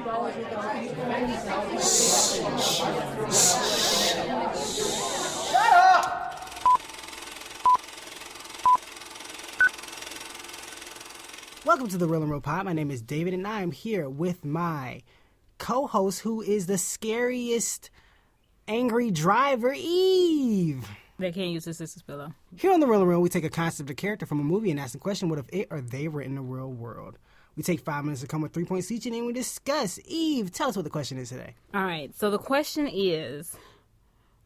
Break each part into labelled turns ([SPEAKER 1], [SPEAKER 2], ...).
[SPEAKER 1] Welcome to the Real and Real Pod. My name is David, and I am here with my co-host, who is the scariest angry driver, Eve.
[SPEAKER 2] They can't use his sister's pillow.
[SPEAKER 1] Here on the Real and Real, we take a concept or character from a movie and ask the question, what if it or they were in the real world? We take 5 minutes to come with 3 points each, and then we discuss. Eve, tell us what the question is today.
[SPEAKER 2] All right, so the question is,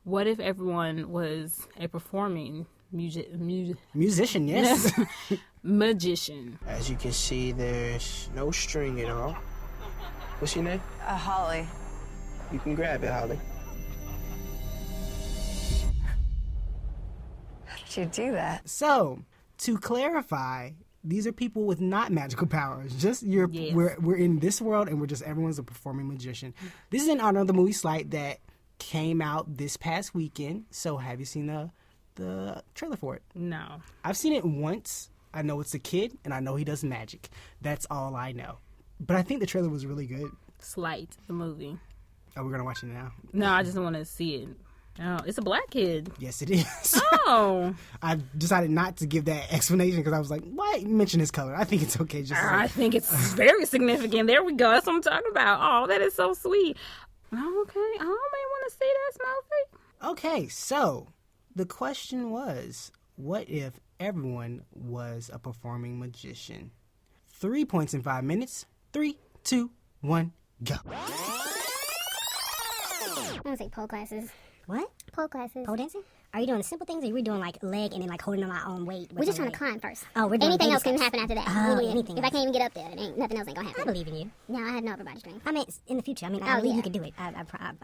[SPEAKER 2] what if everyone was a performing
[SPEAKER 1] musician, yes.
[SPEAKER 2] magician?
[SPEAKER 3] As you can see, there's no string at all. What's your name?
[SPEAKER 4] Holly.
[SPEAKER 3] You can grab it, Holly.
[SPEAKER 4] How did you do that?
[SPEAKER 1] So, to clarify, these are people with not magical powers. Just
[SPEAKER 2] Yes.
[SPEAKER 1] we're in this world, and everyone's a performing magician. This is in honor of the movie Slight that came out this past weekend. So, have you seen the trailer for it?
[SPEAKER 2] No.
[SPEAKER 1] I've seen it once. I know it's a kid, and I know he does magic. That's all I know. But I think the trailer was really good.
[SPEAKER 2] Slight, the movie.
[SPEAKER 1] Oh, we're gonna watch it now.
[SPEAKER 2] No, I just want to see it. Oh, it's a black kid.
[SPEAKER 1] Yes, it is.
[SPEAKER 2] Oh.
[SPEAKER 1] I decided not to give that explanation because I was like, why mention his color? I think it's okay.
[SPEAKER 2] I think it's very significant. There we go. That's what I'm talking about. Oh, that is so sweet. Oh, okay. I may want to see that, Smokey.
[SPEAKER 1] Okay, so the question was, what if everyone was a performing magician? 3 points in 5 minutes. 3, 2, 1, go.
[SPEAKER 5] I'm gonna take pole classes.
[SPEAKER 6] What?
[SPEAKER 5] Pole classes.
[SPEAKER 6] Pole dancing? Are you doing the simple things, or are we doing like leg and then like holding on our own weight?
[SPEAKER 5] We're just trying to climb first.
[SPEAKER 6] Oh, we're doing
[SPEAKER 5] anything
[SPEAKER 6] baby
[SPEAKER 5] else can
[SPEAKER 6] steps.
[SPEAKER 5] happen after that.
[SPEAKER 6] Oh,
[SPEAKER 5] Really,
[SPEAKER 6] anything
[SPEAKER 5] if I
[SPEAKER 6] else.
[SPEAKER 5] can't even get up there, nothing else ain't gonna happen.
[SPEAKER 6] I believe in you.
[SPEAKER 5] No, I have no upper body strength.
[SPEAKER 6] I mean, in the future. I mean,
[SPEAKER 5] Oh,
[SPEAKER 6] I believe
[SPEAKER 5] yeah.
[SPEAKER 6] you can do it. I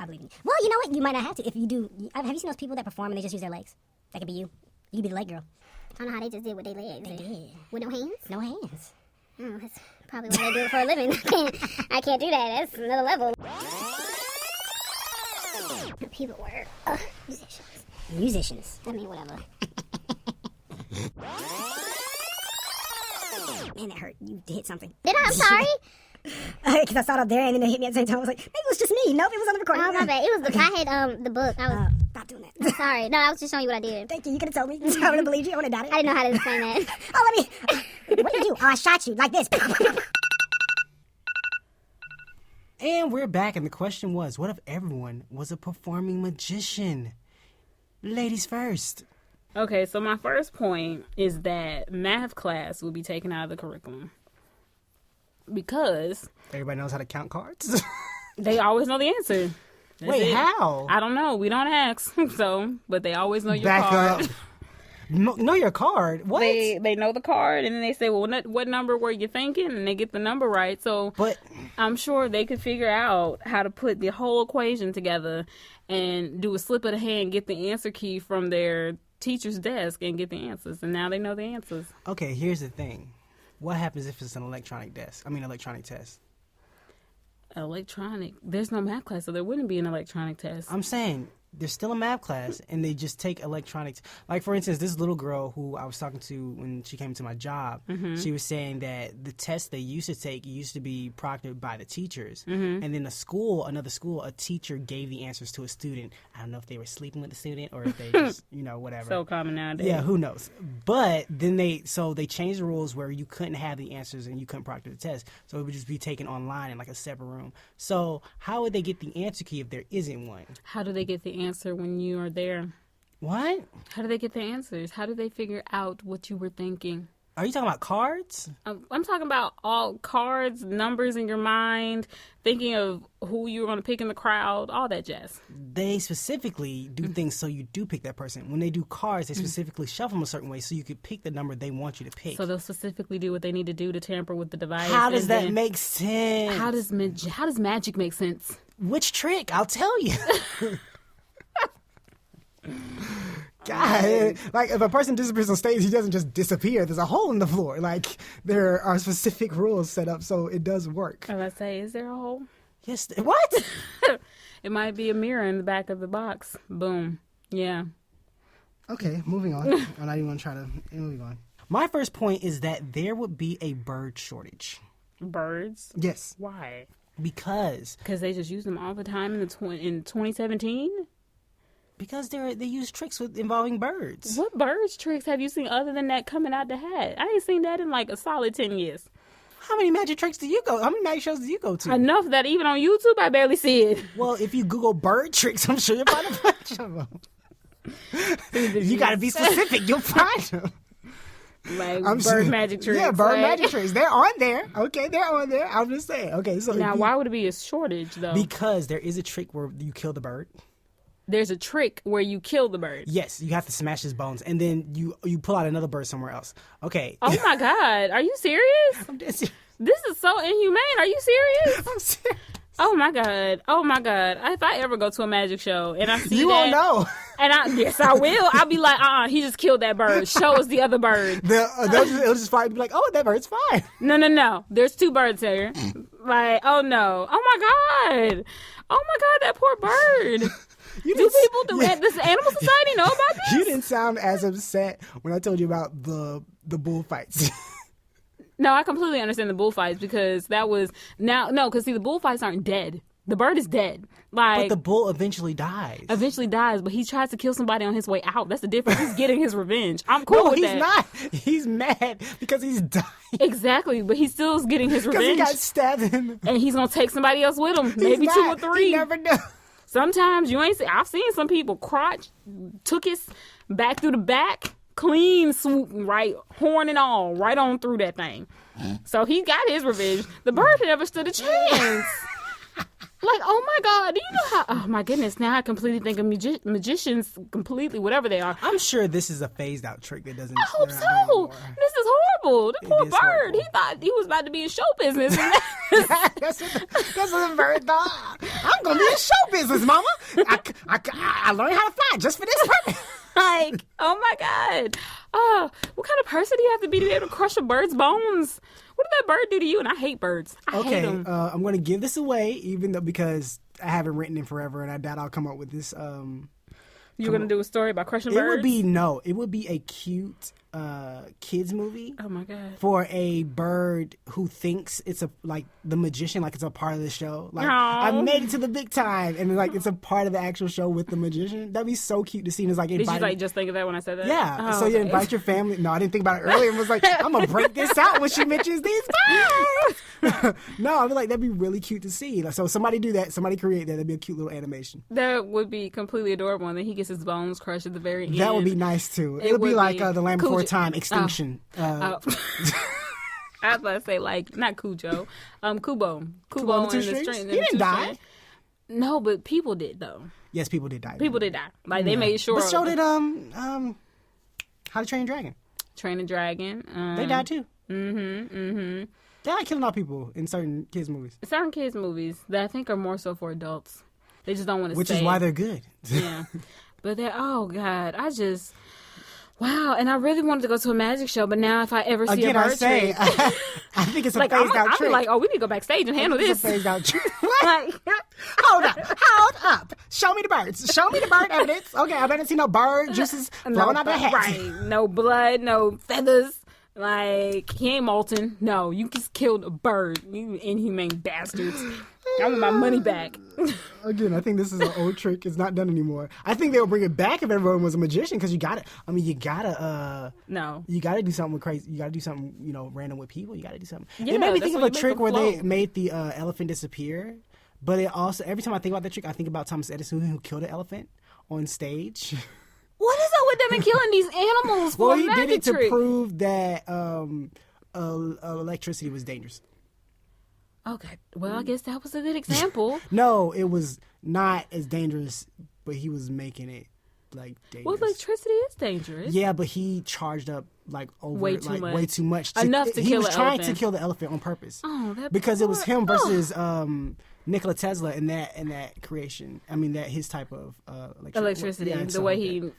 [SPEAKER 6] believe in you. Well, you know what? You might not have to. If you do, have you seen those people that perform and they just use their legs? That could be you. You could be the leg girl.
[SPEAKER 5] I don't know how they just did with their legs.
[SPEAKER 6] They did.
[SPEAKER 5] With no hands?
[SPEAKER 6] No hands.
[SPEAKER 5] Oh, that's probably why they do it for a living. I can't do that. That's another level. People were musicians.
[SPEAKER 6] Musicians.
[SPEAKER 5] I mean, whatever.
[SPEAKER 6] Man, that hurt. You hit something.
[SPEAKER 5] Did I? I'm sorry.
[SPEAKER 6] Because I saw it up there and then it hit me at the same time. I was like, maybe it was just me. Nope, it was on the recording.
[SPEAKER 5] Oh, my bad. It was I had the book. I was
[SPEAKER 6] Stop doing that.
[SPEAKER 5] sorry. No, I was just showing you what I did.
[SPEAKER 6] Thank you. You could have told me. I would have believed you. I would have doubted.
[SPEAKER 5] I didn't know how to explain that.
[SPEAKER 6] Oh, let me. What did you do? Oh, I shot you like this.
[SPEAKER 1] And we're back, and the question was, what if everyone was a performing magician? Ladies first.
[SPEAKER 2] Okay, so my first point is that math class will be taken out of the curriculum. Because
[SPEAKER 1] Everybody knows how to count cards?
[SPEAKER 2] they always know the answer. That's
[SPEAKER 1] Wait,
[SPEAKER 2] it.
[SPEAKER 1] how?
[SPEAKER 2] I don't know. We don't ask. But they always know your
[SPEAKER 1] Back
[SPEAKER 2] card.
[SPEAKER 1] up. Know your card? What?
[SPEAKER 2] They know the card, and then they say, well, what number were you thinking? And they get the number right. So
[SPEAKER 1] But
[SPEAKER 2] I'm sure they could figure out how to put the whole equation together and do a slip of the hand, get the answer key from their teacher's desk, and get the answers. And now they know the answers.
[SPEAKER 1] okay, here's the thing. What happens if it's an electronic test?
[SPEAKER 2] Electronic. There's no math class, so there wouldn't be an electronic test.
[SPEAKER 1] I'm saying there's still a math class, and they just take electronics. Like, for instance, this little girl who I was talking to when she came to my job, she was saying that the test they used to take used to be proctored by the teachers. And then another school, a teacher gave the answers to a student. I don't know if they were sleeping with the student or if they just, whatever.
[SPEAKER 2] So common nowadays.
[SPEAKER 1] Yeah, who knows? But then they changed the rules where you couldn't have the answers and you couldn't proctor the test. So it would just be taken online in like a separate room. So how would they get the answer key if there isn't one?
[SPEAKER 2] How do they get the answer when you are there?
[SPEAKER 1] What?
[SPEAKER 2] How do they get the answers? How do they figure out what you were thinking?
[SPEAKER 1] Are you talking about cards?
[SPEAKER 2] I'm talking about all cards, numbers in your mind, thinking of who you were going to pick in the crowd, all that jazz.
[SPEAKER 1] They specifically do things so you do pick that person. When they do cards, they specifically shuffle them a certain way so you could pick the number they want you to pick.
[SPEAKER 2] So they'll specifically do what they need to do to tamper with the device.
[SPEAKER 1] How does
[SPEAKER 2] and
[SPEAKER 1] that
[SPEAKER 2] then-
[SPEAKER 1] make sense?
[SPEAKER 2] How does magic make sense?
[SPEAKER 1] Which trick? I'll tell you. God, like if a person disappears on stage, he doesn't just disappear. There's a hole in the floor. Like there are specific rules set up so it does work.
[SPEAKER 2] And I say, is there a hole?
[SPEAKER 1] Yes. What?
[SPEAKER 2] It might be a mirror in the back of the box. Boom. Yeah.
[SPEAKER 1] Okay, moving on. I'm not even gonna try to moving on. My first point is that there would be a bird shortage.
[SPEAKER 2] Birds?
[SPEAKER 1] Yes.
[SPEAKER 2] Why?
[SPEAKER 1] Because
[SPEAKER 2] they just use them all the time in 2017.
[SPEAKER 1] Because they use tricks involving birds.
[SPEAKER 2] What birds tricks have you seen other than that coming out the hat? I ain't seen that in like a solid 10 years.
[SPEAKER 1] How many magic tricks do you go? How many magic shows do you go to?
[SPEAKER 2] Enough that even on YouTube I barely see it.
[SPEAKER 1] Well, if you Google bird tricks, I'm sure you'll find a bunch of them. You got to be specific. You'll find them.
[SPEAKER 2] Like bird magic tricks.
[SPEAKER 1] Yeah, bird magic tricks. They're on there. Okay, they're on there. I'm just saying. Okay, so
[SPEAKER 2] now why would it be a shortage though?
[SPEAKER 1] Because there is a trick where you kill the bird.
[SPEAKER 2] There's a trick where you kill the bird.
[SPEAKER 1] Yes, you have to smash his bones, and then you pull out another bird somewhere else. Okay.
[SPEAKER 2] Oh my God, are you serious?
[SPEAKER 1] I'm dead serious.
[SPEAKER 2] This is so inhumane. Are you serious?
[SPEAKER 1] I'm serious.
[SPEAKER 2] Oh my God. If I ever go to a magic show and I see
[SPEAKER 1] you won't know.
[SPEAKER 2] And yes, I will. I'll be like, he just killed that bird. Show us the other bird.
[SPEAKER 1] It'll just fly. Be like, oh, that bird's fine.
[SPEAKER 2] No. There's 2 birds here. Like, oh no. Oh my God. That poor bird. Do this animal society know about this?
[SPEAKER 1] You didn't sound as upset when I told you about the bullfights.
[SPEAKER 2] No, I completely understand the bullfights because because the bullfights aren't dead. The bird is dead. But
[SPEAKER 1] the bull eventually dies.
[SPEAKER 2] But he tries to kill somebody on his way out. That's the difference. He's getting his revenge. I'm cool with that.
[SPEAKER 1] No, he's not. He's mad because he's dying.
[SPEAKER 2] Exactly, but he still is getting his revenge.
[SPEAKER 1] Because he got stabbed in
[SPEAKER 2] and he's going to take somebody else with him. Maybe 2 or 3.
[SPEAKER 1] He never knew.
[SPEAKER 2] Sometimes you ain't see. I've seen some people crotch, took his back through the back, clean swoop, right, horn and all, right on through that thing. So he got his revenge. The bird never stood a chance. Like, oh my God, do you know how? Oh my goodness, now I completely think of magicians completely, whatever they are.
[SPEAKER 1] I'm sure this is a phazed out trick that doesn't.
[SPEAKER 2] I hope so. This is horrible. The poor bird. Horrible. He thought he was about to be in show business.
[SPEAKER 1] That's what the bird thought. I'm gonna be in show business, Mama. I learned how to fly just for this purpose.
[SPEAKER 2] Like, oh my God. Oh, what kind of person do you have to be able to crush a bird's bones? What did that bird do to you? And I hate birds. I hate them.
[SPEAKER 1] I'm going to give this away, even though because I haven't written it forever, and I doubt I'll come up with this.
[SPEAKER 2] You're going to do a story about crushing birds?
[SPEAKER 1] It would be a cute kids movie.
[SPEAKER 2] Oh my God.
[SPEAKER 1] For a bird who thinks it's the magician, like it's a part of the show. Like,
[SPEAKER 2] aww.
[SPEAKER 1] I made it to the big time, and like it's a part of the actual show with the magician. That'd be so cute to see. And it's like,
[SPEAKER 2] did you just think of that when I said that?
[SPEAKER 1] Yeah. So you invite your family. No, I didn't think about it earlier. And was like, I'm gonna break this out when she mentions these birds. No, I mean, like that'd be really cute to see. Like, so somebody do that. Somebody create that. That'd be a cute little animation.
[SPEAKER 2] That would be completely adorable. And then he gets his bones crushed at the very end.
[SPEAKER 1] That would be nice too. It would be like the Land Before Time extinction.
[SPEAKER 2] I was about to say, like, not Cujo. Kubo and the string.
[SPEAKER 1] He didn't die.
[SPEAKER 2] No, but people did, though.
[SPEAKER 1] Yes, people did die.
[SPEAKER 2] People did die. Like, they made sure.
[SPEAKER 1] But so did, How to Train Your Dragon.
[SPEAKER 2] Train a Dragon.
[SPEAKER 1] They died, too.
[SPEAKER 2] Mm-hmm.
[SPEAKER 1] They like killing all people in certain kids' movies.
[SPEAKER 2] Certain kids' movies that I think are more so for adults. They just don't want to
[SPEAKER 1] Which is why they're good.
[SPEAKER 2] Yeah. But they're, oh, God, wow, and I really wanted to go to a magic show, but now if I ever see a bird trick,
[SPEAKER 1] I think it's a
[SPEAKER 2] like,
[SPEAKER 1] phased out trick.
[SPEAKER 2] I'm like, oh, we need to go backstage and handle this.
[SPEAKER 1] It's a phased out trick. Hold up. Show me the birds. Show me the bird evidence. Okay, I better see no bird juices flowing out their heads.
[SPEAKER 2] Right, no blood, no feathers. Like, he ain't molten. No, you just killed a bird. You inhumane bastards. I want my money back.
[SPEAKER 1] Again, I think this is an old trick. It's not done anymore. I think they'll bring it back if everyone was a magician because you gotta do something with crazy. You gotta do something, random with people. You gotta do something.
[SPEAKER 2] Yeah,
[SPEAKER 1] it made me think of a trick where they made the elephant disappear. But it also, every time I think about that trick, I think about Thomas Edison who killed an elephant on stage.
[SPEAKER 2] What is up with them and killing these animals for a magic trick? Well, he did it
[SPEAKER 1] to prove that electricity was dangerous.
[SPEAKER 2] Okay, well, I guess that was a good example.
[SPEAKER 1] No, it was not as dangerous, but he was making it dangerous.
[SPEAKER 2] Well, electricity is dangerous.
[SPEAKER 1] Yeah, but he charged up way too much.
[SPEAKER 2] Enough to kill an elephant.
[SPEAKER 1] He was trying to kill the elephant on purpose.
[SPEAKER 2] Oh,
[SPEAKER 1] because it was him versus Nikola Tesla in that creation. I mean, that his type of
[SPEAKER 2] electricity.
[SPEAKER 1] Yeah,
[SPEAKER 2] the way he.
[SPEAKER 1] The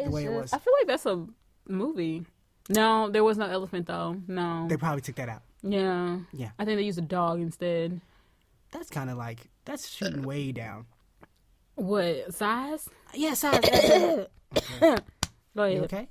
[SPEAKER 1] way it was.
[SPEAKER 2] I feel like that's a movie. No, there was no elephant though. No,
[SPEAKER 1] they probably took that out.
[SPEAKER 2] Yeah.
[SPEAKER 1] Yeah.
[SPEAKER 2] I think they used a dog instead.
[SPEAKER 1] That's kind of that's shooting way down.
[SPEAKER 2] What, size?
[SPEAKER 1] Yeah, size. Okay.
[SPEAKER 2] Go ahead.
[SPEAKER 1] You okay?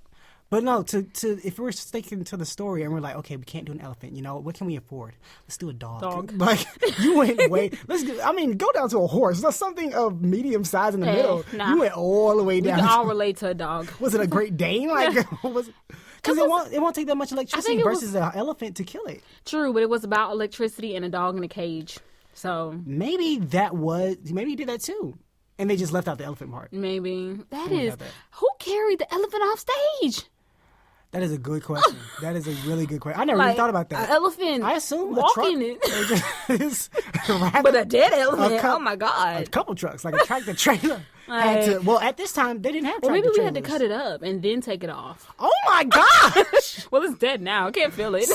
[SPEAKER 1] But no, if we're sticking to the story and we're like, okay, we can't do an elephant. You know, what can we afford? Let's do a dog. Like you went way. Go down to a horse. That's something of medium size in the middle.
[SPEAKER 2] Nah.
[SPEAKER 1] You went all the way down.
[SPEAKER 2] We can all relate to a dog.
[SPEAKER 1] Was it a Great Dane? Like what was it? Because it won't take that much electricity versus an elephant to kill it.
[SPEAKER 2] True, but it was about electricity and a dog in a cage. So
[SPEAKER 1] maybe he did that too. And they just left out the elephant part.
[SPEAKER 2] Maybe. Who carried the elephant off stage?
[SPEAKER 1] That is a good question. That is a really good question. I never really thought about that.
[SPEAKER 2] An elephant.
[SPEAKER 1] I assume
[SPEAKER 2] walking
[SPEAKER 1] it.
[SPEAKER 2] But a dead elephant. Oh my God.
[SPEAKER 1] A couple trucks, like a tractor trailer. At this time they didn't have tractor trailers.
[SPEAKER 2] Maybe we had to cut it up and then take it off.
[SPEAKER 1] Oh my gosh.
[SPEAKER 2] Well, it's dead now. I can't feel it.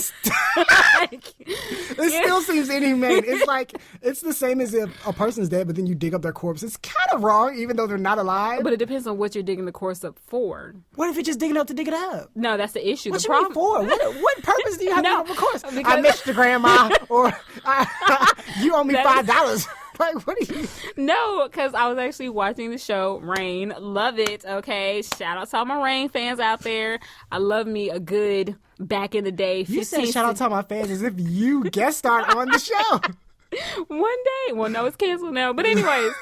[SPEAKER 1] It still seems inhumane. It's like it's the same as if a person's dead, but then you dig up their corpse. It's kind of wrong, even though they're not alive.
[SPEAKER 2] But it depends on what you're digging the corpse up for.
[SPEAKER 1] What if you're just digging up to dig it up?
[SPEAKER 2] No, that's the issue.
[SPEAKER 1] What you mean for? What purpose do you have to dig up a corpse? I missed your grandma, or you owe me $5. Like, what are you?
[SPEAKER 2] No, because I was actually watching the show Rain. Love it. Okay, shout out to all my Rain fans out there. I love me a good back in the day.
[SPEAKER 1] You said shout out to all my fans as if you guest starred on the show.
[SPEAKER 2] One day. Well, no, it's canceled now. But anyways.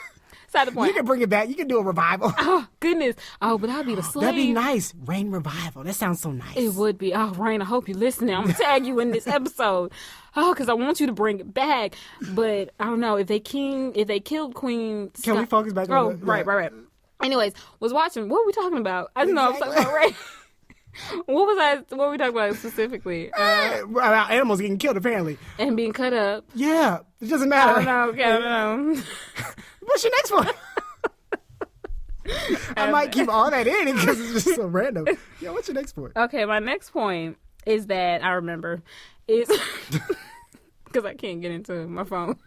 [SPEAKER 2] Side the point.
[SPEAKER 1] You can bring it back. You can do a revival.
[SPEAKER 2] Oh, goodness. Oh, but that'd be the slave.
[SPEAKER 1] That'd be nice. Rain revival. That sounds so nice.
[SPEAKER 2] It would be. Oh, Rain, I hope you're listening. I'm going to tag you in this episode. Oh, because I want you to bring it back. But I don't know. If they killed Queen...
[SPEAKER 1] Can we focus back on
[SPEAKER 2] that? Right. Anyways, was watching... What were we talking about? I don't know. I was talking about Rain. What were we talking about specifically?
[SPEAKER 1] About animals getting killed, apparently.
[SPEAKER 2] And being cut up.
[SPEAKER 1] Yeah. It doesn't matter.
[SPEAKER 2] I don't know.
[SPEAKER 1] What's your next one? I might keep all that in because it's just so random. Yeah, what's your next point?
[SPEAKER 2] Okay, my next point is that I remember is because I can't get into my phone.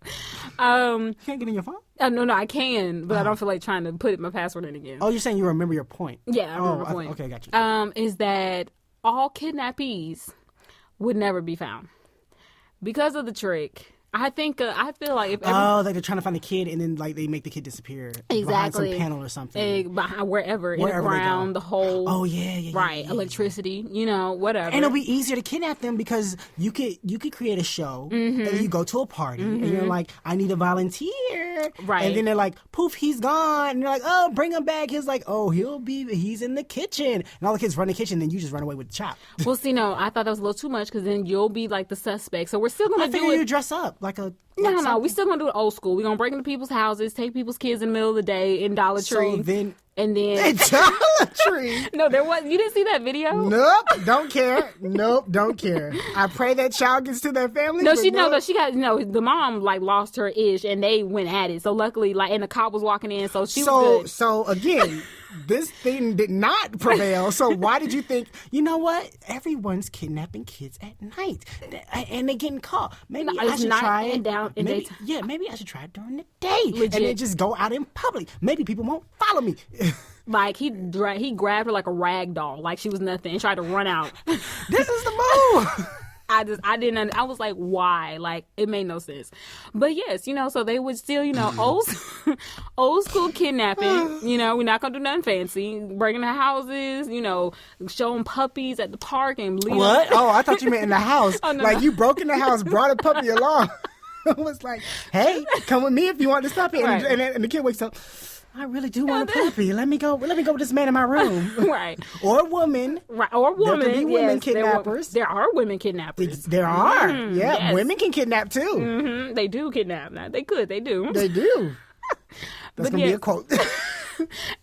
[SPEAKER 1] You can't get in your phone?
[SPEAKER 2] No, I can, but I don't feel like trying to put my password in again.
[SPEAKER 1] Oh, you're saying you remember your point?
[SPEAKER 2] Yeah, I remember my point.
[SPEAKER 1] Okay, got you.
[SPEAKER 2] Is that all kidnappees would never be found because of the trick. I feel like if
[SPEAKER 1] like they're trying to find the kid and then like they make the kid disappear behind some panel or something,
[SPEAKER 2] behind wherever in the ground, the hole.
[SPEAKER 1] Oh yeah,
[SPEAKER 2] right. Electricity, whatever.
[SPEAKER 1] And it'll be easier to kidnap them because you could create a show and you go to a party and you're like, I need a volunteer,
[SPEAKER 2] right?
[SPEAKER 1] And then they're like, poof, he's gone. And you're like, oh, bring him back. He's like, oh, he's in the kitchen, and all the kids run in the kitchen. Then you just run away with the chop.
[SPEAKER 2] Well, see, no, I thought that was a little too much because then you'll be like the suspect. So we're still gonna do it.
[SPEAKER 1] You dress up like a
[SPEAKER 2] no. We still gonna do it old school. We're gonna break into people's houses, take people's kids in the middle of the day in Dollar Tree.
[SPEAKER 1] So then
[SPEAKER 2] Dollar
[SPEAKER 1] Tree.
[SPEAKER 2] No, there was. You didn't see that video?
[SPEAKER 1] Nope, don't care. Don't care. I pray that child gets to their family.
[SPEAKER 2] No, she got the mom like lost her ish, and they went at it. So luckily, and the cop was walking in, so she was good.
[SPEAKER 1] So again. This thing did not prevail. So why did you think, you know what? Everyone's kidnapping kids at night. And they're getting caught. Maybe I should try it. Maybe I should try it during the day.
[SPEAKER 2] Legit.
[SPEAKER 1] And then just go out in public. Maybe people won't follow me.
[SPEAKER 2] Like he grabbed her like a rag doll, like she was nothing, and tried to run out.
[SPEAKER 1] This is the move.
[SPEAKER 2] I didn't. I was like, why? Like it made no sense. But yes, so they would still, old school kidnapping. We're not gonna do nothing fancy. Breaking the houses. Showing puppies at the park and leaving.
[SPEAKER 1] What? Oh, I thought you meant in the house.
[SPEAKER 2] Oh, no,
[SPEAKER 1] like
[SPEAKER 2] no.
[SPEAKER 1] You broke in the house, brought a puppy along. It was like, hey, come with me if you want this puppy.
[SPEAKER 2] Right.
[SPEAKER 1] And the kid wakes up. I really do want a puppy. Let me go with this man in my room.
[SPEAKER 2] Right.
[SPEAKER 1] Or a woman.
[SPEAKER 2] Right. Or women.
[SPEAKER 1] There could be women kidnappers.
[SPEAKER 2] There are women kidnappers.
[SPEAKER 1] There are.
[SPEAKER 2] Mm-hmm.
[SPEAKER 1] Yeah.
[SPEAKER 2] Yes.
[SPEAKER 1] Women can kidnap too.
[SPEAKER 2] Mm-hmm. They do kidnap. Now, they could. They do.
[SPEAKER 1] They do. That's going to be a quote.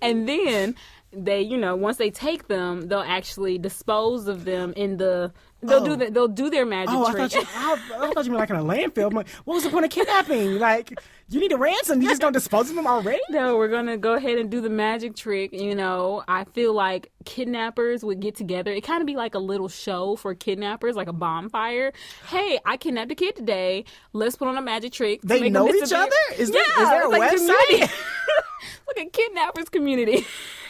[SPEAKER 2] And then they, once they take them, they'll actually dispose of them in the... They'll do their magic trick.
[SPEAKER 1] I thought you meant like in a landfill. I'm like, what was the point of kidnapping? Like, you need a ransom. You just don't dispose of them already?
[SPEAKER 2] No, we're going to go ahead and do the magic trick. I feel like kidnappers would get together. It kind of be like a little show for kidnappers, like a bonfire. Hey, I kidnapped a kid today. Let's put on a magic trick.
[SPEAKER 1] They know each other? Is there a website?
[SPEAKER 2] Like a kidnappers community.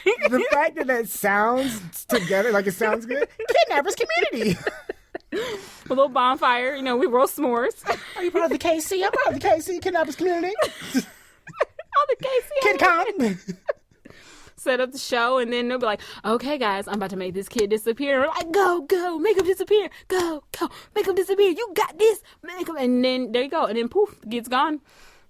[SPEAKER 1] The fact that sounds together, like it sounds good. Kidnappers community.
[SPEAKER 2] A little bonfire, we roast s'mores.
[SPEAKER 1] Are you part of the KC? I'm part of the KC Kidnappers community.
[SPEAKER 2] Oh, the KC.
[SPEAKER 1] KidCon.
[SPEAKER 2] set up the show, and then they'll be like, okay, guys, I'm about to make this kid disappear. And we're like, go, make him disappear. Go, make him disappear. You got this. Make him. And then there you go. And then poof, gets gone.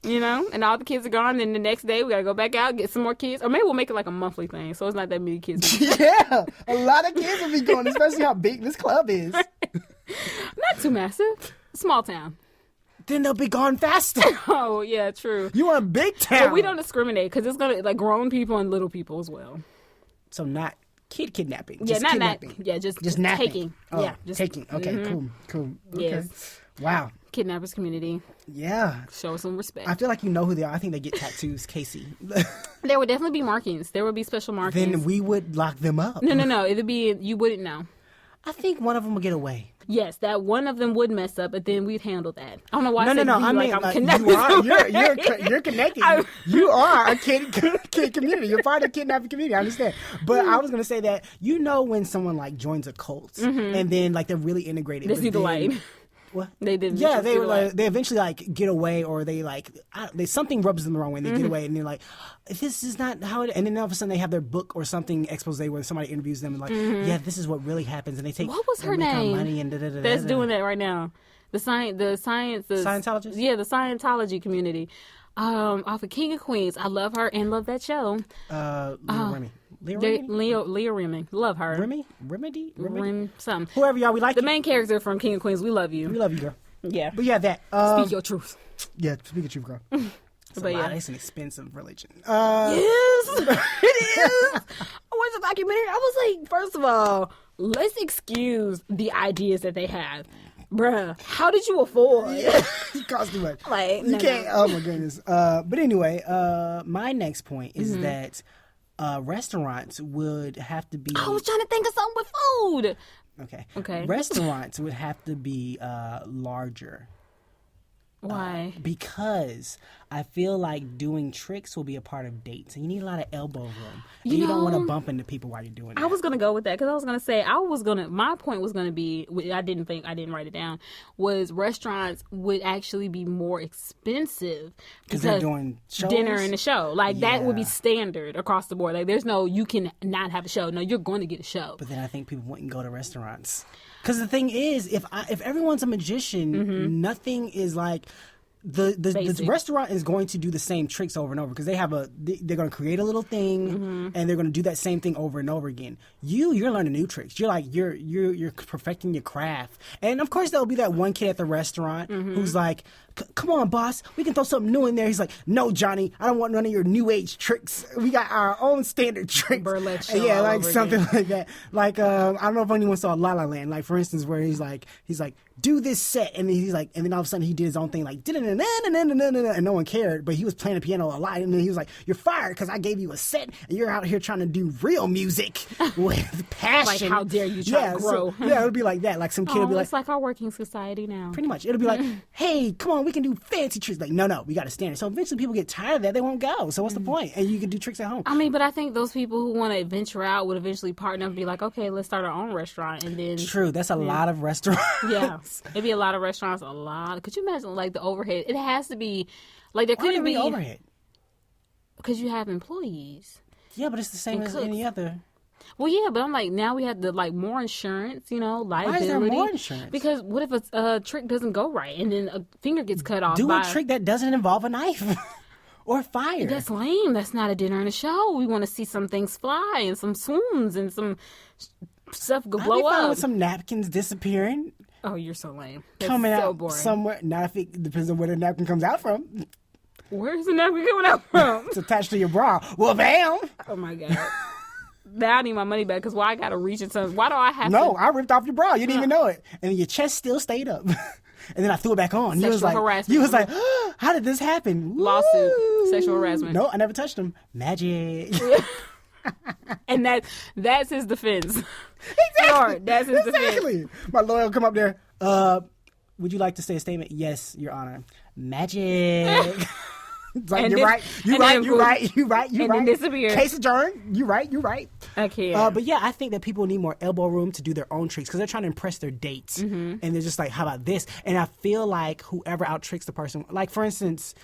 [SPEAKER 2] You know, and all the kids are gone. And then the next day, we got to go back out, get some more kids. Or maybe we'll make it like a monthly thing, so it's not that many kids.
[SPEAKER 1] Yeah, a lot of kids will be going, especially how big this club is.
[SPEAKER 2] Not too massive. Small town.
[SPEAKER 1] Then they'll be gone faster.
[SPEAKER 2] Oh, yeah, true.
[SPEAKER 1] You want a big town.
[SPEAKER 2] But we don't discriminate because it's going to, like, grown people and little people as well.
[SPEAKER 1] So not kidnapping.
[SPEAKER 2] Yeah,
[SPEAKER 1] just
[SPEAKER 2] not
[SPEAKER 1] kidnapping.
[SPEAKER 2] Yeah, just
[SPEAKER 1] napping.
[SPEAKER 2] taking.
[SPEAKER 1] Oh,
[SPEAKER 2] Yeah, just
[SPEAKER 1] taking. Okay, cool. Okay.
[SPEAKER 2] Yes.
[SPEAKER 1] Wow.
[SPEAKER 2] Kidnappers community.
[SPEAKER 1] Yeah.
[SPEAKER 2] Show some respect.
[SPEAKER 1] I feel like you know who they are. I think they get tattoos, Casey.
[SPEAKER 2] There would definitely be markings. There would be special markings.
[SPEAKER 1] Then we would lock them up.
[SPEAKER 2] No. It'd be, you wouldn't know.
[SPEAKER 1] I think one of them will get away.
[SPEAKER 2] Yes, that one of them would mess up, but then we'd handle that. I don't know why
[SPEAKER 1] No. I mean,
[SPEAKER 2] I'm
[SPEAKER 1] like,
[SPEAKER 2] connected.
[SPEAKER 1] you're connected. You are a kid community. You're part of the kidnapping community. I understand. But I was going to say that, you know, when someone like joins a cult and then like they're really integrated.
[SPEAKER 2] They see the light.
[SPEAKER 1] What?
[SPEAKER 2] They didn't.
[SPEAKER 1] Yeah, they were like, they eventually like get away, or they like something rubs them the wrong way, and they get away, and they're like, this is not how it. And then all of a sudden they have their book or something expose where somebody interviews them and like, yeah, this is what really happens, and they take
[SPEAKER 2] What was her
[SPEAKER 1] make our
[SPEAKER 2] name?
[SPEAKER 1] money and da-da-da-da-da.
[SPEAKER 2] That's doing that right now. The
[SPEAKER 1] Scientologist?
[SPEAKER 2] Yeah, the Scientology community. Off of King of Queens. I love her and love that show. Leah Remy. Love her.
[SPEAKER 1] Remedy?
[SPEAKER 2] Something.
[SPEAKER 1] Whoever y'all, we like
[SPEAKER 2] The
[SPEAKER 1] you.
[SPEAKER 2] main character from King of Queens. We love you.
[SPEAKER 1] We love you, girl.
[SPEAKER 2] Yeah.
[SPEAKER 1] But yeah, that.
[SPEAKER 2] Speak your truth.
[SPEAKER 1] Yeah, speak the truth, girl.
[SPEAKER 2] But yeah.
[SPEAKER 1] It's an expensive religion.
[SPEAKER 2] Yes, it is. I watched the documentary. I was like, first of all, let's excuse the ideas that they have. Bruh, how did you afford?
[SPEAKER 1] It costs too much.
[SPEAKER 2] Like,
[SPEAKER 1] you can't. Oh my goodness. But anyway, my next point is that restaurants would have to be.
[SPEAKER 2] I was trying to think of something with food.
[SPEAKER 1] Okay. Restaurants would have to be larger.
[SPEAKER 2] Why?
[SPEAKER 1] Because I feel like doing tricks will be a part of dates, and you need a lot of elbow room. You don't want to bump into people while you're doing that.
[SPEAKER 2] I was gonna go with that because I was gonna say my point was gonna be, I didn't write it down, was restaurants would actually be more expensive
[SPEAKER 1] because they're doing shows?
[SPEAKER 2] Dinner and a show, like that would be
[SPEAKER 1] Yeah.
[SPEAKER 2] standard across the board. Like there's no, you can not have a show. No, you're going to get a show.
[SPEAKER 1] But then I think people wouldn't go to restaurants. Because the thing is, if everyone's a magician, nothing is like the restaurant is going to do the same tricks over and over because they're going to create a little thing and they're going to do that same thing over and over again. You're learning new tricks. You're like you're perfecting your craft. And of course there'll be that one kid at the restaurant who's like, come on, boss, we can throw something new in there. He's like, no, Johnny, I don't want none of your new age tricks. We got our own standard tricks.
[SPEAKER 2] Burlesque show
[SPEAKER 1] yeah,
[SPEAKER 2] all
[SPEAKER 1] like
[SPEAKER 2] over
[SPEAKER 1] something
[SPEAKER 2] again.
[SPEAKER 1] like that. Like I don't know if anyone saw La La Land. Like for instance, where he's like, do this set, and then he's like, and then all of a sudden he did his own thing, like and no one cared, but he was playing the piano a lot, and then he was like, you're fired because I gave you a set, and you're out here trying to do real music with passion.
[SPEAKER 2] Like, how dare you try to grow?
[SPEAKER 1] So, yeah, it would be like that. Like some kid would be like,
[SPEAKER 2] it's like our working society now.
[SPEAKER 1] pretty much. It'll be like, hey, come on, we can do fancy tricks. Like, no, we got a standard. So eventually people get tired of that. They won't go. So what's the point? And you can do tricks at home.
[SPEAKER 2] I mean, but I think those people who want to venture out would eventually partner up and be like, okay, let's start our own restaurant. And then.
[SPEAKER 1] True. That's a lot of restaurants.
[SPEAKER 2] Yeah. It'd be a lot of restaurants, a lot. Could you imagine, like, the overhead? It has to be, like, there couldn't be.
[SPEAKER 1] overhead?
[SPEAKER 2] Because you have employees.
[SPEAKER 1] Yeah, but it's the same as any other.
[SPEAKER 2] Well, yeah, but I'm like, now we have like more insurance, liability.
[SPEAKER 1] Why is there more insurance?
[SPEAKER 2] Because what if a trick doesn't go right and then a finger gets cut off?
[SPEAKER 1] Do a trick that doesn't involve a knife or fire.
[SPEAKER 2] That's lame. That's not a dinner and a show. We want to see some things fly and some swoons and some stuff go blow
[SPEAKER 1] I'd be fine
[SPEAKER 2] up.
[SPEAKER 1] with some napkins disappearing.
[SPEAKER 2] Oh, you're so lame. That's
[SPEAKER 1] Coming
[SPEAKER 2] so
[SPEAKER 1] out
[SPEAKER 2] boring.
[SPEAKER 1] somewhere. Not if it depends on where the napkin comes out from.
[SPEAKER 2] Where's the napkin coming out from?
[SPEAKER 1] It's attached to your bra. Well, bam.
[SPEAKER 2] Oh my god. Now I need my money back because why I gotta reach into? Why do I have to?
[SPEAKER 1] No, I ripped off your bra. You didn't even know it, and your chest still stayed up. And then I threw it back on.
[SPEAKER 2] Sexual harassment.
[SPEAKER 1] You was like, oh, how did this happen?
[SPEAKER 2] Lawsuit.
[SPEAKER 1] Woo.
[SPEAKER 2] Sexual harassment.
[SPEAKER 1] No, I never touched him. Magic.
[SPEAKER 2] And that's his defense.
[SPEAKER 1] Exactly.
[SPEAKER 2] Lord, that's his defense.
[SPEAKER 1] Exactly. My lawyer will come up there. Would you like to say a statement? Yes, Your Honor. Magic. It's like,
[SPEAKER 2] And
[SPEAKER 1] you're
[SPEAKER 2] then-
[SPEAKER 1] right. You're
[SPEAKER 2] and then
[SPEAKER 1] right. You're right.
[SPEAKER 2] and then disappear.
[SPEAKER 1] Case adjourned. You're right.
[SPEAKER 2] I can't.
[SPEAKER 1] But yeah, I think that people need more elbow room to do their own tricks because they're trying to impress their dates. And they're just like, how about this? And I feel like whoever out tricks the person, like for instance,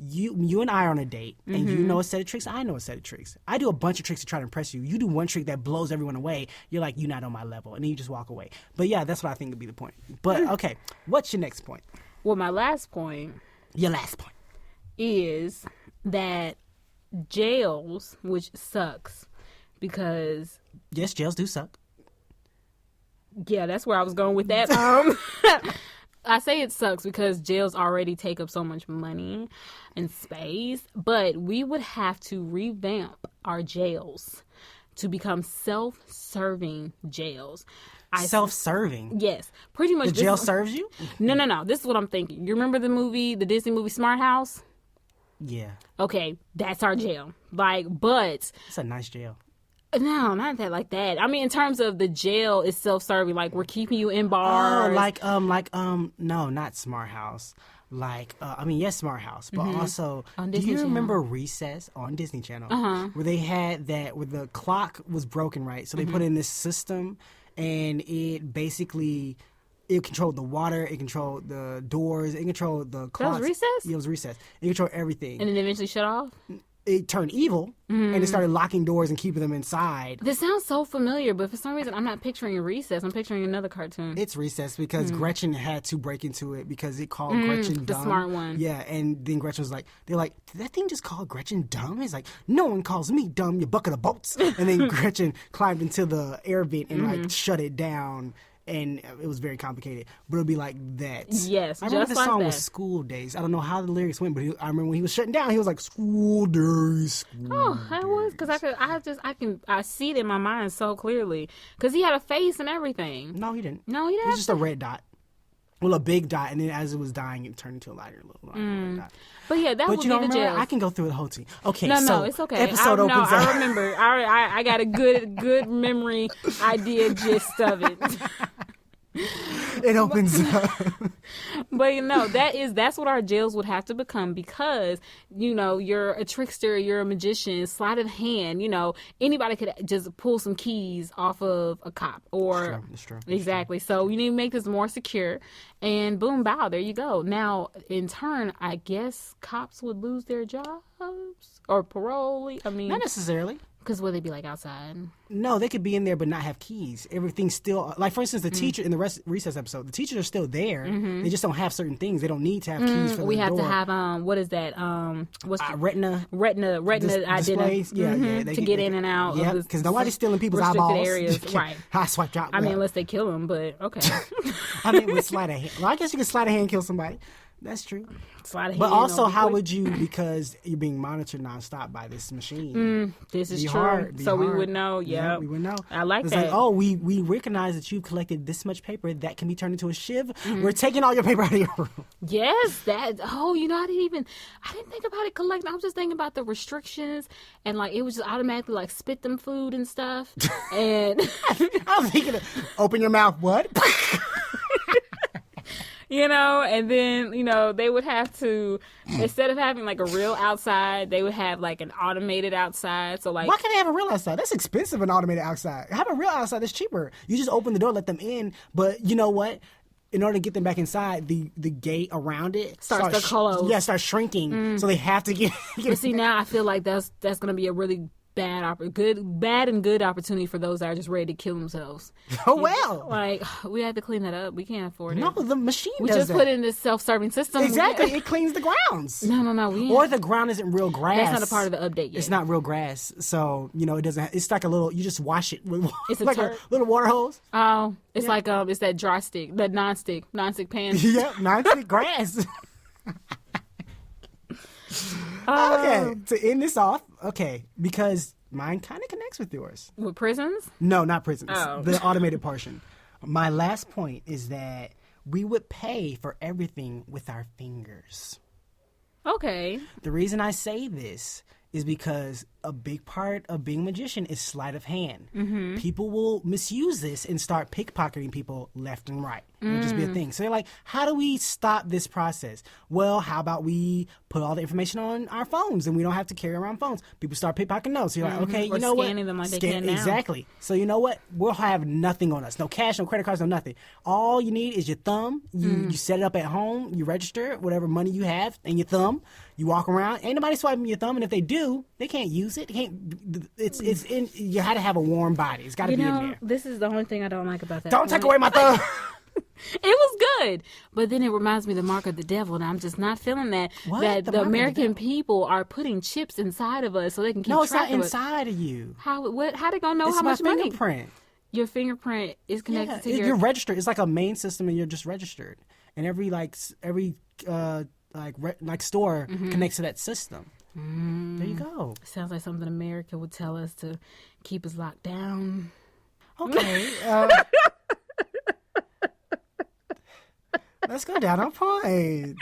[SPEAKER 1] you and I are on a date, and you know a set of tricks, I know a set of tricks. I do a bunch of tricks to try to impress you. You do one trick that blows everyone away. You're like, you're not on my level, and then you just walk away. But yeah, that's what I think would be the point. But okay, what's your next point?
[SPEAKER 2] Well, my last point.
[SPEAKER 1] Your last point
[SPEAKER 2] is that jails, which sucks because
[SPEAKER 1] yes, jails do suck.
[SPEAKER 2] Yeah, that's where I was going with that. I say it sucks because jails already take up so much money and space, but we would have to revamp our jails to become self-serving jails.
[SPEAKER 1] Self-serving?
[SPEAKER 2] Yes. Pretty much.
[SPEAKER 1] The jail serves you?
[SPEAKER 2] No. This is what I'm thinking. You remember the Disney movie Smart House?
[SPEAKER 1] Yeah.
[SPEAKER 2] Okay, that's our jail. But... It's
[SPEAKER 1] a nice jail.
[SPEAKER 2] No, not that like that. I mean, in terms of the jail is self-serving, like we're keeping you in bars.
[SPEAKER 1] No, not Smart House. Yes, Smart House, but also,
[SPEAKER 2] do you
[SPEAKER 1] remember Recess on Disney Channel, where they had that, where the clock was broken, right? So they put in this system, and it basically, it controlled the water, it controlled the doors, it controlled the clocks.
[SPEAKER 2] That was Recess?
[SPEAKER 1] Yeah, it was Recess. It controlled everything.
[SPEAKER 2] And then eventually shut off?
[SPEAKER 1] It turned evil, and it started locking doors and keeping them inside.
[SPEAKER 2] This sounds so familiar, but for some reason I'm not picturing Recess. I'm picturing another cartoon.
[SPEAKER 1] It's Recess because Gretchen had to break into it because it called Gretchen dumb.
[SPEAKER 2] The smart one.
[SPEAKER 1] Yeah, and then Gretchen was like, they're like, did that thing just call Gretchen dumb? It's like, no one calls me dumb, you bucket of boats. And then Gretchen climbed into the air vent and shut it down. And it was very complicated, but it'll be like that.
[SPEAKER 2] Yes,
[SPEAKER 1] I remember
[SPEAKER 2] just
[SPEAKER 1] the song
[SPEAKER 2] like
[SPEAKER 1] was
[SPEAKER 2] that.
[SPEAKER 1] School Days. I don't know how the lyrics went, but I remember when he was shutting down, he was like, School Days.
[SPEAKER 2] I was, because I see it in my mind so clearly, because he had a face and everything.
[SPEAKER 1] No, he didn't.
[SPEAKER 2] No, he didn't.
[SPEAKER 1] It was just a red dot. Well, a big dot, and then as it was dying, it turned into a lighter little red dot.
[SPEAKER 2] But yeah, that would be the jail.
[SPEAKER 1] I can go through the whole thing. Okay,
[SPEAKER 2] no, it's okay.
[SPEAKER 1] Episode opens up.
[SPEAKER 2] I remember. I got a good memory idea gist of it.
[SPEAKER 1] It opens up.
[SPEAKER 2] But that's what our jails would have to become, because you're a trickster, you're a magician, sleight of hand, anybody could just pull some keys off of a cop or
[SPEAKER 1] That's true.
[SPEAKER 2] Exactly. So you need to make this more secure, and boom, bow, there you go. Now in turn, I guess cops would lose their jobs or parole. I mean,
[SPEAKER 1] not necessarily.
[SPEAKER 2] Because would they be like outside?
[SPEAKER 1] No, they could be in there but not have keys. Everything's still, like for instance, the teacher in the Recess episode, the teachers are still there. They just don't have certain things. They don't need to have keys for the door.
[SPEAKER 2] We have to have what is that? What's
[SPEAKER 1] retina
[SPEAKER 2] identity?
[SPEAKER 1] Yeah,
[SPEAKER 2] to get in and out.
[SPEAKER 1] Yeah, because nobody's stealing people's eyeballs.
[SPEAKER 2] Areas, right?
[SPEAKER 1] I swiped out.
[SPEAKER 2] I mean, unless they kill them, but okay.
[SPEAKER 1] I mean, with sleight of hand. Well, I guess you can sleight of hand kill somebody. That's true.
[SPEAKER 2] Sleight of hand.
[SPEAKER 1] But also, how would you? Because you're being monitored nonstop by this machine.
[SPEAKER 2] This is true. So we would know. Yeah,
[SPEAKER 1] we would know.
[SPEAKER 2] I like
[SPEAKER 1] it's
[SPEAKER 2] that.
[SPEAKER 1] It's like, we recognize that you've collected this much paper that can be turned into a shiv. We're taking all your paper out of your room.
[SPEAKER 2] Yes, that. Oh, I didn't think about it collecting. I was just thinking about the restrictions, and like it was just automatically like spit them food and stuff. And
[SPEAKER 1] I was thinking, open your mouth. What?
[SPEAKER 2] And then, they would have to, instead of having like a real outside, they would have like an automated outside. So like,
[SPEAKER 1] why can't they have a real outside? That's expensive, an automated outside. Have a real outside that's cheaper. You just open the door, let them in. But you know what? In order to get them back inside, the gate around it
[SPEAKER 2] starts to close.
[SPEAKER 1] Starts shrinking. So they have to get.
[SPEAKER 2] But see, now I feel like that's going to be a really bad and good opportunity for those that are just ready to kill themselves.
[SPEAKER 1] Oh well,
[SPEAKER 2] like we have to clean that up. We can't afford it.
[SPEAKER 1] No, the machine.
[SPEAKER 2] We
[SPEAKER 1] does
[SPEAKER 2] just
[SPEAKER 1] that.
[SPEAKER 2] put in this self-serving system.
[SPEAKER 1] Exactly, it cleans the grounds.
[SPEAKER 2] No.
[SPEAKER 1] Or the ground isn't real grass.
[SPEAKER 2] That's not a part of the update yet.
[SPEAKER 1] It's not real grass, so it doesn't. It's like a little. You just wash it with.
[SPEAKER 2] It's
[SPEAKER 1] like a little water hose.
[SPEAKER 2] Oh, it's like it's that dry stick, that non-stick pan.
[SPEAKER 1] Yeah, non-stick grass. Okay, to end this off, because mine kind of connects with yours.
[SPEAKER 2] With prisons?
[SPEAKER 1] No, not prisons.
[SPEAKER 2] Oh.
[SPEAKER 1] The automated portion. My last point is that we would pay for everything with our fingers.
[SPEAKER 2] Okay.
[SPEAKER 1] The reason I say this is because a big part of being a magician is sleight of hand. People will misuse this and start pickpocketing people left and right. It'll just be a thing. So they're like, how do we stop this process? Well, how about we put all the information on our phones and we don't have to carry around phones? People start pickpocketing those. So you're like, okay,
[SPEAKER 2] Or
[SPEAKER 1] you know what?
[SPEAKER 2] scanning them like they can now.
[SPEAKER 1] Exactly. So you know what? We'll have nothing on us. No cash, no credit cards, no nothing. All you need is your thumb. You set it up at home. You register whatever money you have and your thumb. You walk around. Ain't nobody swiping your thumb. And if they do, they can't use it. They can't. It's in. You had to have a warm body. It's got to be in there.
[SPEAKER 2] This is the only thing I don't like about that.
[SPEAKER 1] Don't take away my thumb.
[SPEAKER 2] It was good, but then it reminds me of the mark of the devil, and I'm just not feeling that.
[SPEAKER 1] What?
[SPEAKER 2] That
[SPEAKER 1] The
[SPEAKER 2] the
[SPEAKER 1] mark of the
[SPEAKER 2] American
[SPEAKER 1] devil?
[SPEAKER 2] people are putting chips inside of us so they can keep
[SPEAKER 1] No, it's
[SPEAKER 2] track
[SPEAKER 1] not
[SPEAKER 2] of it.
[SPEAKER 1] inside of you.
[SPEAKER 2] How they gonna know
[SPEAKER 1] It's
[SPEAKER 2] how
[SPEAKER 1] my
[SPEAKER 2] much money?
[SPEAKER 1] fingerprint.
[SPEAKER 2] Your fingerprint is connected
[SPEAKER 1] Yeah,
[SPEAKER 2] to your.
[SPEAKER 1] you're registered. It's like a main system, and you're just registered. And every store connects to that system. There you go.
[SPEAKER 2] Sounds like something America would tell us to keep us locked down.
[SPEAKER 1] Okay. Let's go down on points.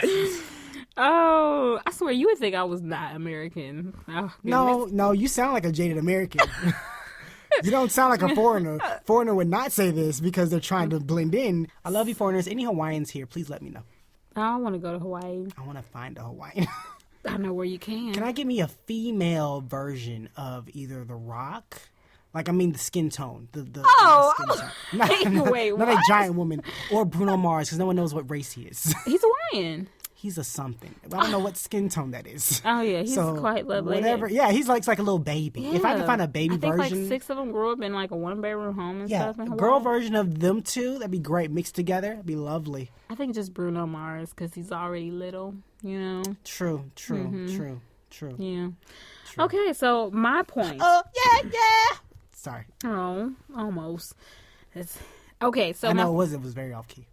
[SPEAKER 2] Oh, I swear you would think I was not American. Oh,
[SPEAKER 1] No, you sound like a jaded American. You don't sound like a foreigner. Foreigner would not say this because they're trying to blend in. I love you, foreigners. Any Hawaiians here, please let me know.
[SPEAKER 2] I don't want to go to Hawaii.
[SPEAKER 1] I want to find a Hawaiian.
[SPEAKER 2] I know where you can.
[SPEAKER 1] Can I get me a female version of either The Rock? Like, I mean, the skin tone. The skin tone.
[SPEAKER 2] Wait,
[SPEAKER 1] not a
[SPEAKER 2] what?
[SPEAKER 1] giant woman. Or Bruno Mars, because no one knows what race he is.
[SPEAKER 2] He's Hawaiian.
[SPEAKER 1] He's a something. I don't know what skin tone that is.
[SPEAKER 2] Oh yeah, he's quite lovely.
[SPEAKER 1] Whatever. Yeah, he's like a little baby.
[SPEAKER 2] Yeah.
[SPEAKER 1] If I could find a baby
[SPEAKER 2] I think
[SPEAKER 1] version.
[SPEAKER 2] like 6 of them grew up in like a 1-bedroom home and
[SPEAKER 1] Yeah,
[SPEAKER 2] stuff in
[SPEAKER 1] a
[SPEAKER 2] Hawaii.
[SPEAKER 1] girl version of them two, that'd be great. Mixed together, it'd be lovely.
[SPEAKER 2] I think just Bruno Mars because he's already little, you know.
[SPEAKER 1] True.
[SPEAKER 2] Yeah.
[SPEAKER 1] True.
[SPEAKER 2] Okay, so my point.
[SPEAKER 1] Oh, yeah. Sorry.
[SPEAKER 2] Oh, almost. Okay, so
[SPEAKER 1] I know it was very off key.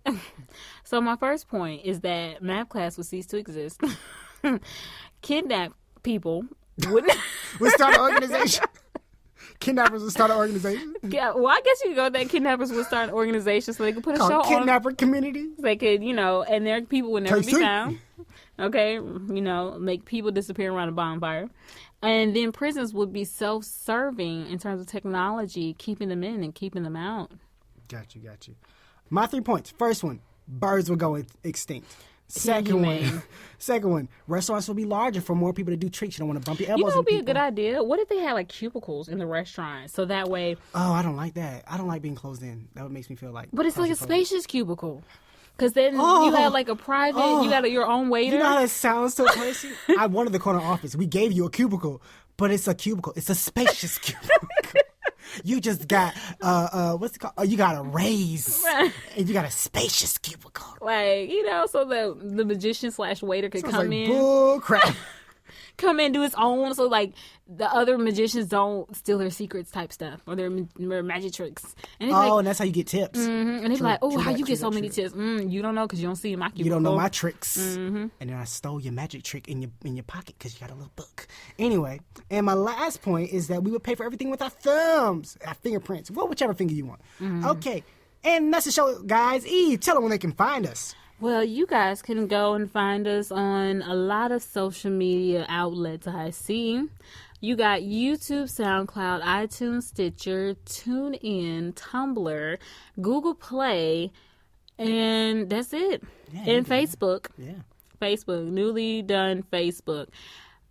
[SPEAKER 2] So my first point is that math class would cease to exist. Kidnap people wouldn't.
[SPEAKER 1] We'll start an organization. Kidnappers will start an organization.
[SPEAKER 2] Yeah, well, I guess you could go with that. Kidnappers would start an organization so they could put a show
[SPEAKER 1] Called
[SPEAKER 2] on.
[SPEAKER 1] Kidnapper Community.
[SPEAKER 2] They could, and their people would never be
[SPEAKER 1] KC.
[SPEAKER 2] found. Okay, make people disappear around a bonfire. And then prisons would be self-serving in terms of technology, keeping them in and keeping them out. Got
[SPEAKER 1] you. My 3 points. First one, birds will go extinct. Second one, restaurants will be larger for more people to do tricks. You don't want to bump your elbows.
[SPEAKER 2] It would be a good idea. What if they had like cubicles in the restaurant so that way?
[SPEAKER 1] Oh, I don't like that. I don't like being closed in. That makes me feel like.
[SPEAKER 2] But it's like a spacious cubicle. Because then you have like a private, you got your own waiter.
[SPEAKER 1] You know how that sounds to a person? I wanted the corner office. We gave you a cubicle, but it's a cubicle. It's a spacious cubicle. You just got, what's it called? Oh, you got a raise. And you got a spacious cubicle.
[SPEAKER 2] Like, so the magician / waiter could come in.
[SPEAKER 1] Bull crap.
[SPEAKER 2] Come in and do his own, so like the other magicians don't steal their secrets type stuff or their magic tricks. And
[SPEAKER 1] and that's how you get tips.
[SPEAKER 2] And they'd be like, "Oh, how you get so many tips? You don't know because you don't see my cubicle.
[SPEAKER 1] You don't know my tricks." And then I stole your magic trick in your pocket because you got a little book. Anyway, and my last point is that we would pay for everything with our thumbs, our fingerprints, whichever finger you want. Okay, and that's the show, guys. Eve, tell them when they can find us.
[SPEAKER 2] Well, you guys can go and find us on a lot of social media outlets I see. You got YouTube, SoundCloud, iTunes, Stitcher, TuneIn, Tumblr, Google Play, and that's it.
[SPEAKER 1] Yeah,
[SPEAKER 2] and Facebook.
[SPEAKER 1] Yeah.
[SPEAKER 2] Facebook, newly done Facebook.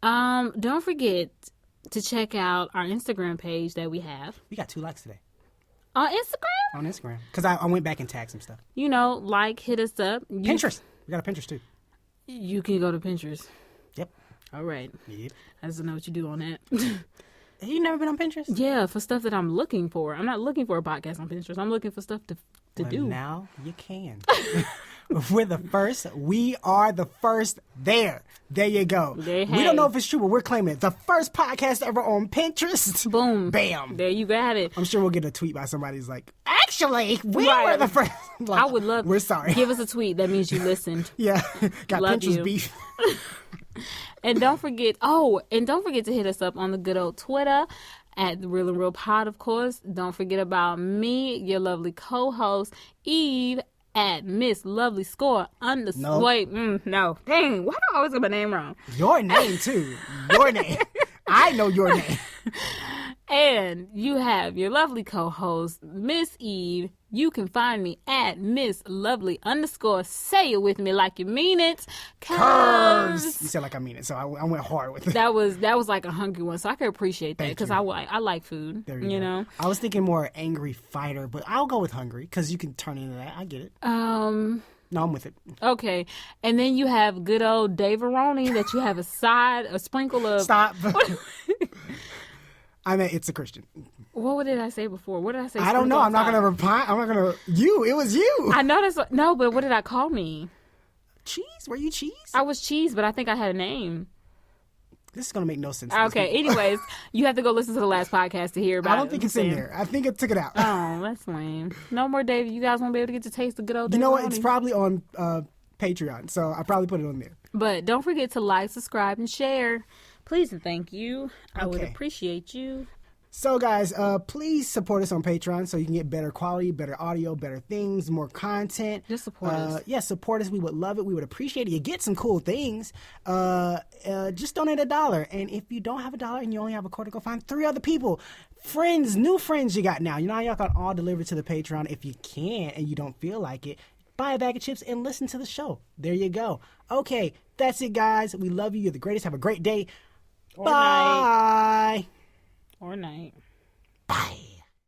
[SPEAKER 2] Don't forget to check out our Instagram page that we have.
[SPEAKER 1] We got 2 likes today.
[SPEAKER 2] On Instagram?
[SPEAKER 1] On Instagram. Because I went back and tagged some stuff.
[SPEAKER 2] Hit us up.
[SPEAKER 1] Pinterest. We got a Pinterest too.
[SPEAKER 2] You can go to Pinterest.
[SPEAKER 1] Yep.
[SPEAKER 2] All right.
[SPEAKER 1] Yep.
[SPEAKER 2] I just don't know what you do on that.
[SPEAKER 1] Have you never been on Pinterest?
[SPEAKER 2] Yeah, for stuff that I'm looking for. I'm not looking for a podcast on Pinterest. I'm looking for stuff to do.
[SPEAKER 1] Now you can. We're the first. We are the first there. There you go.
[SPEAKER 2] Hey.
[SPEAKER 1] We don't know if it's true, but we're claiming it. The first podcast ever on Pinterest.
[SPEAKER 2] Boom.
[SPEAKER 1] Bam.
[SPEAKER 2] There you got it.
[SPEAKER 1] I'm sure we'll get a tweet by somebody who's like, actually, we were the first. Like,
[SPEAKER 2] I would love.
[SPEAKER 1] We're sorry.
[SPEAKER 2] Give us a tweet. That means you listened.
[SPEAKER 1] Yeah. Got
[SPEAKER 2] Love
[SPEAKER 1] Pinterest
[SPEAKER 2] you.
[SPEAKER 1] beef.
[SPEAKER 2] And don't forget to hit us up on the good old Twitter at the Real and Real Pod, of course. Don't forget about me, your lovely co-host, Eve, at Miss Lovely Score _
[SPEAKER 1] No.
[SPEAKER 2] Wait, no. Dang, why do I always get my name wrong?
[SPEAKER 1] Your name, too. Your name. I know your name.
[SPEAKER 2] And you have your lovely co-host, Miss Eve. You can find me at Miss Lovely _ say it with me like you mean it.
[SPEAKER 1] Curves. You said like I mean it, so I went hard with it.
[SPEAKER 2] That was like a hungry one, so I can appreciate that because I like food.
[SPEAKER 1] There you go.
[SPEAKER 2] know.
[SPEAKER 1] I was thinking more angry fighter, but I'll go with hungry because you can turn into that. I get it. No, I'm with it.
[SPEAKER 2] Okay. And then you have good old Dave Aroni that you have a sprinkle of.
[SPEAKER 1] Stop. I mean, it's a Christian.
[SPEAKER 2] What did I say before? What did I say?
[SPEAKER 1] I don't know. I'm not going to reply. I'm not going to. You. It was you.
[SPEAKER 2] I know that's. No, but what did I call me?
[SPEAKER 1] Cheese? Were you cheese?
[SPEAKER 2] I was cheese, but I think I had a name.
[SPEAKER 1] This is going to make no sense.
[SPEAKER 2] Okay. Anyways, you have to go listen to the last podcast to hear about it.
[SPEAKER 1] I don't think it's in there. I think it took it out.
[SPEAKER 2] Oh, that's lame. No more David. You guys won't be able to get to taste the good old
[SPEAKER 1] You know what?
[SPEAKER 2] David
[SPEAKER 1] It's
[SPEAKER 2] Aroni.
[SPEAKER 1] probably on Patreon, so I probably put it on there.
[SPEAKER 2] But don't forget to like, subscribe, and share. Please and thank you. I would
[SPEAKER 1] Okay.
[SPEAKER 2] appreciate you.
[SPEAKER 1] So, guys, please support us on Patreon so you can get better quality, better audio, better things, more content.
[SPEAKER 2] Just support us.
[SPEAKER 1] Yeah, support us. We would love it. We would appreciate it. You get some cool things. Just donate $1. And if you don't have $1 and you only have $0.25, go find 3 other people. Friends, new friends you got now. You know how y'all got all delivered to the Patreon. If you can't and you don't feel like it, buy a bag of chips and listen to the show. There you go. Okay, that's it, guys. We love you. You're the greatest. Have a great day.
[SPEAKER 2] Or
[SPEAKER 1] Bye.
[SPEAKER 2] night. Or night.
[SPEAKER 1] Bye.